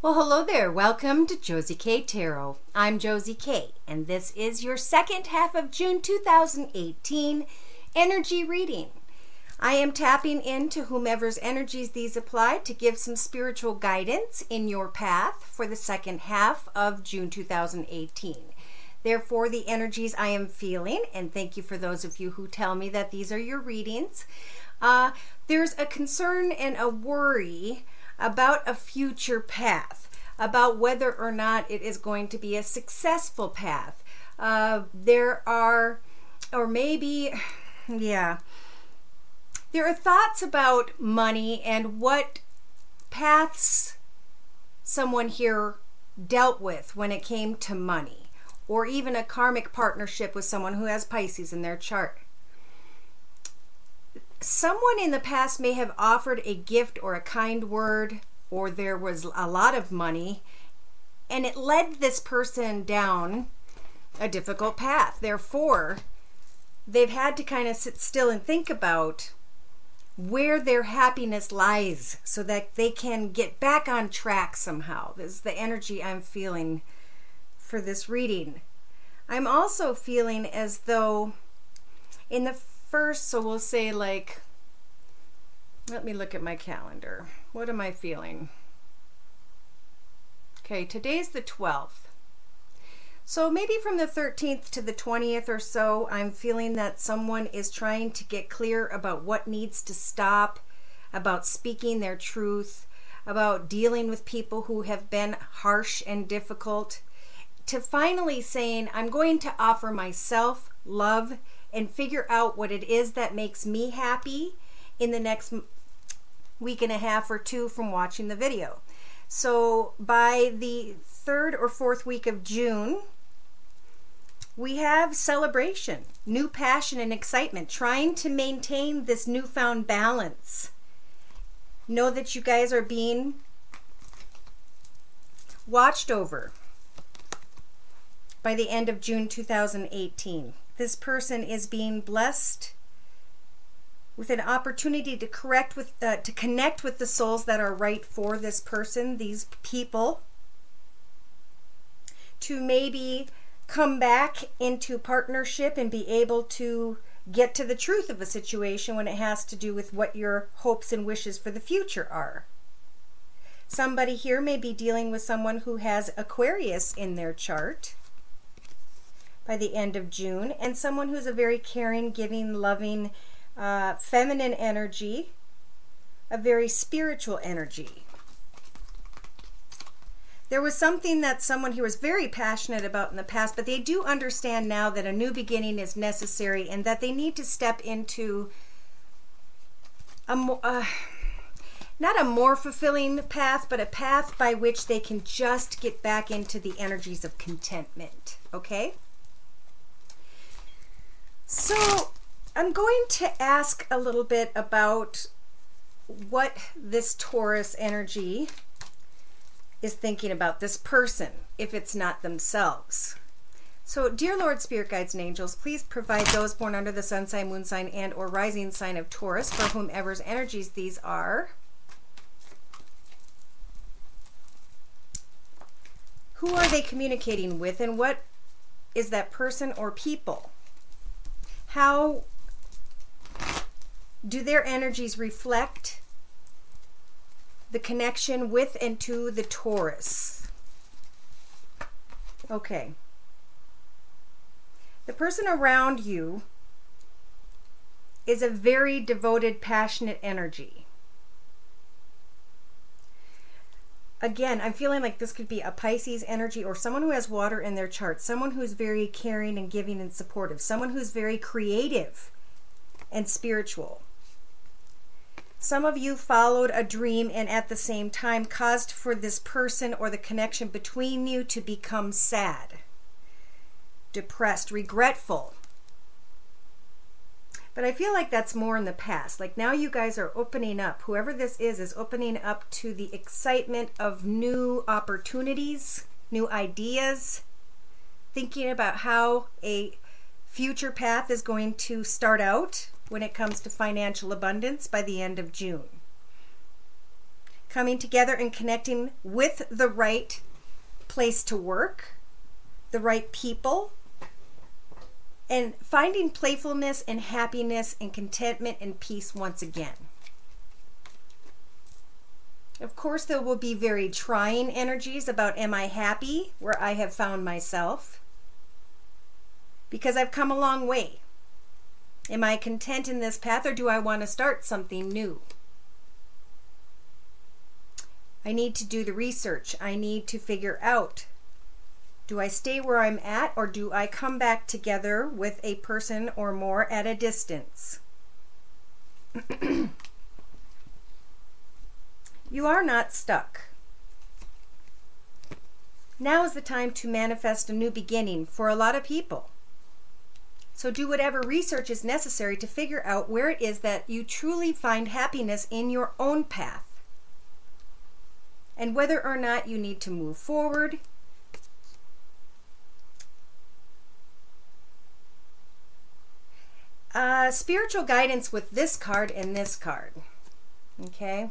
Well, hello there. Welcome to Josie K Tarot. I'm Josie K, and this is your second half of June 2018 energy reading. I am tapping into whomever's energies these apply to give some spiritual guidance in your path for the second half of June 2018. Therefore, the energies I am feeling, and thank you for those of you who tell me that these are your readings, there's a concern and a worry about a future path, about whether or not it is going to be a successful path. There are thoughts about money and what paths someone here dealt with when it came to money, or even a karmic partnership with someone who has Pisces in their chart. Someone in the past may have offered a gift or a kind word, or there was a lot of money, and it led this person down a difficult path. Therefore, they've had to kind of sit still and think about where their happiness lies so that they can get back on track somehow. This is the energy I'm feeling for this reading. I'm also feeling as though in the first, so we'll say like, let me look at my calendar. What am I feeling? Okay, today's the 12th. So maybe from the 13th to the 20th or so, I'm feeling that someone is trying to get clear about what needs to stop, about speaking their truth, about dealing with people who have been harsh and difficult, to finally saying, I'm going to offer myself love and figure out what it is that makes me happy in the next week and a half or two from watching the video. So by the 3rd or 4th week of June, we have celebration, new passion and excitement, trying to maintain this newfound balance. Know that you guys are being watched over by the end of June 2018. This person is being blessed with an opportunity to connect with the souls that are right for this person, these people, to maybe come back into partnership and be able to get to the truth of a situation when it has to do with what your hopes and wishes for the future are. Somebody here may be dealing with someone who has Aquarius in their chart by the end of June, and someone who's a very caring, giving, loving, feminine energy, a very spiritual energy. There was something that someone here was very passionate about in the past, but they do understand now that a new beginning is necessary and that they need to step into not a more fulfilling path, but a path by which they can just get back into the energies of contentment. Okay? So I'm going to ask a little bit about what this Taurus energy is thinking about this person, if it's not themselves. So, dear Lord, Spirit Guides, and Angels, please provide those born under the sun sign, moon sign, and or rising sign of Taurus, for whomever's energies these are. Who are they communicating with, and what is that person or people? How do their energies reflect the connection with and to the Taurus? Okay. The person around you is a very devoted, passionate energy. Again, I'm feeling like this could be a Pisces energy or someone who has water in their chart, someone who's very caring and giving and supportive, someone who's very creative and spiritual. Some of you followed a dream and at the same time caused for this person or the connection between you to become sad, depressed, regretful. But I feel like that's more in the past. Like now you guys are opening up. Whoever this is opening up to the excitement of new opportunities, new ideas, thinking about how a future path is going to start out when it comes to financial abundance by the end of June. coming together and connecting with the right place to work, the right people, and finding playfulness and happiness and contentment and peace once again. Of course, there will be very trying energies about, am I happy where I have found myself? Because I've come a long way. Am I content in this path, or do I want to start something new? I need to do the research. I need to figure out, do I stay where I'm at, or do I come back together with a person or more at a distance? You are not stuck. Now is the time to manifest a new beginning for a lot of people. So do whatever research is necessary to figure out where it is that you truly find happiness in your own path, and whether or not you need to move forward. Spiritual guidance with this card and this card. Okay?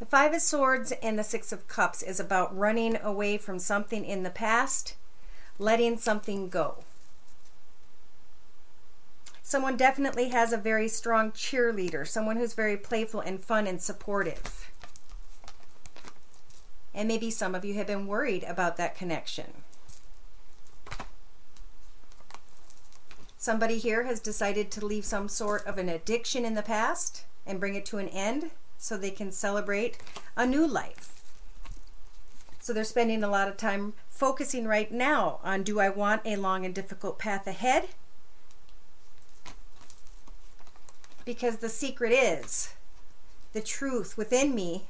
The Five of Swords and the Six of Cups is about running away from something in the past, letting something go. Someone definitely has a very strong cheerleader, someone who's very playful and fun and supportive. And maybe some of you have been worried about that connection. Somebody here has decided to leave some sort of an addiction in the past and bring it to an end so they can celebrate a new life. So they're spending a lot of time focusing right now on, do I want a long and difficult path ahead? Because the secret is, the truth within me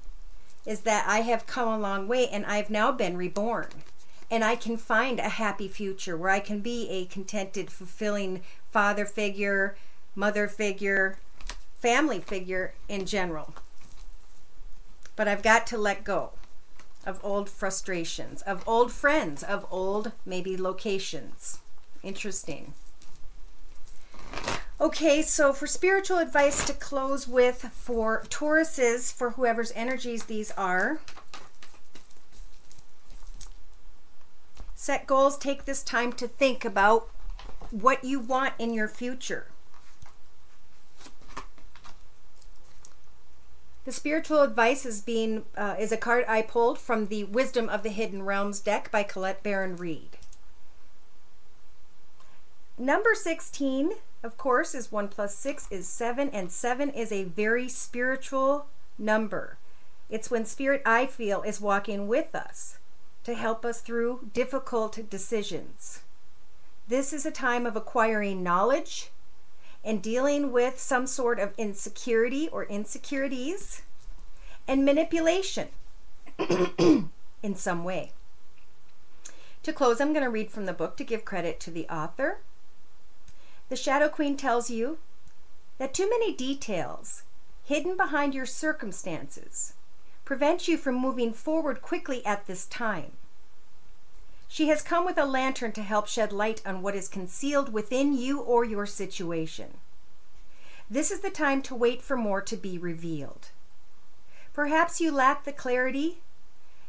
is that I have come a long way and I've now been reborn. And I can find a happy future where I can be a contented, fulfilling father figure, mother figure, family figure in general. But I've got to let go of old frustrations, of old friends, of old maybe locations. Interesting. Okay, so for spiritual advice to close with for Tauruses, for whoever's energies these are, set goals. Take this time to think about what you want in your future. The spiritual advice is a card I pulled from the Wisdom of the Hidden Realms deck by Colette Baron Reed. Number 16, of course, is 1 plus 6 is 7, and 7 is a very spiritual number. It's when Spirit, I feel, is walking with us to help us through difficult decisions. This is a time of acquiring knowledge and dealing with some sort of insecurity or insecurities and manipulation in some way. To close, I'm going to read from the book to give credit to the author. The Shadow Queen tells you that too many details hidden behind your circumstances prevent you from moving forward quickly at this time. She has come with a lantern to help shed light on what is concealed within you or your situation. This is the time to wait for more to be revealed. Perhaps you lack the clarity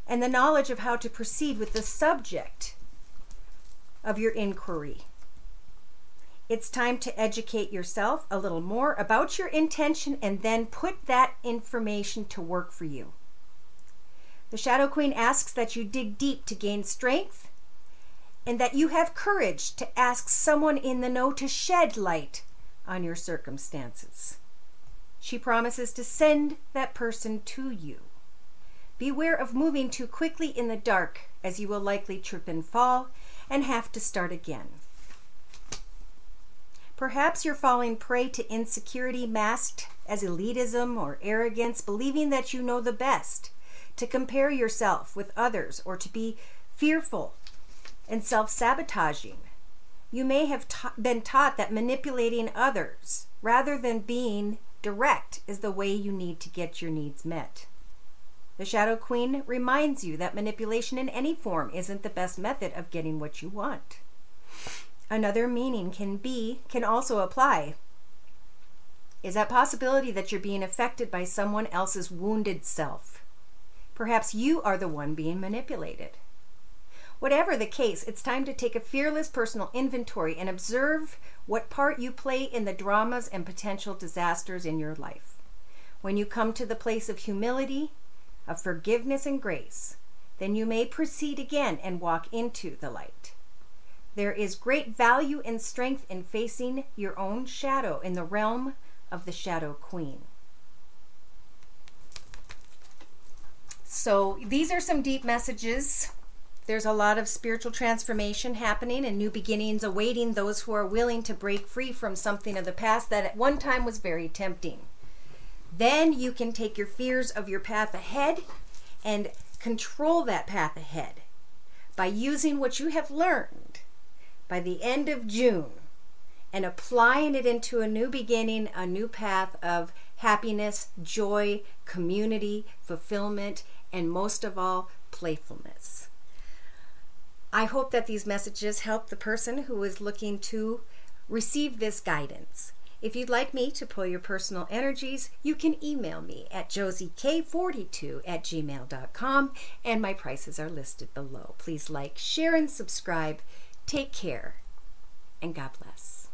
and the knowledge of how to proceed with the subject of your inquiry. It's time to educate yourself a little more about your intention and then put that information to work for you. The Shadow Queen asks that you dig deep to gain strength and that you have courage to ask someone in the know to shed light on your circumstances. She promises to send that person to you. Beware of moving too quickly in the dark, as you will likely trip and fall and have to start again. Perhaps you're falling prey to insecurity masked as elitism or arrogance, believing that you know the best, to compare yourself with others, or to be fearful and self-sabotaging. You may have been taught that manipulating others rather than being direct is the way you need to get your needs met. The Shadow Queen reminds you that manipulation in any form isn't the best method of getting what you want. Another meaning can also apply is that possibility that you're being affected by someone else's wounded self. Perhaps you are the one being manipulated. Whatever the case, it's time to take a fearless personal inventory and observe what part you play in the dramas and potential disasters in your life. When you come to the place of humility, of forgiveness and grace, then you may proceed again and walk into the light. There is great value and strength in facing your own shadow in the realm of the Shadow Queen. So these are some deep messages. There's a lot of spiritual transformation happening and new beginnings awaiting those who are willing to break free from something of the past that at one time was very tempting. Then you can take your fears of your path ahead and control that path ahead by using what you have learned by the end of June and applying it into a new beginning, a new path of happiness, joy, community, fulfillment, and most of all, playfulness. I hope that these messages help the person who is looking to receive this guidance. If you'd like me to pull your personal energies, you can email me at josiek42@gmail.com, and my prices are listed below. Please like, share, and subscribe. Take care, and God bless.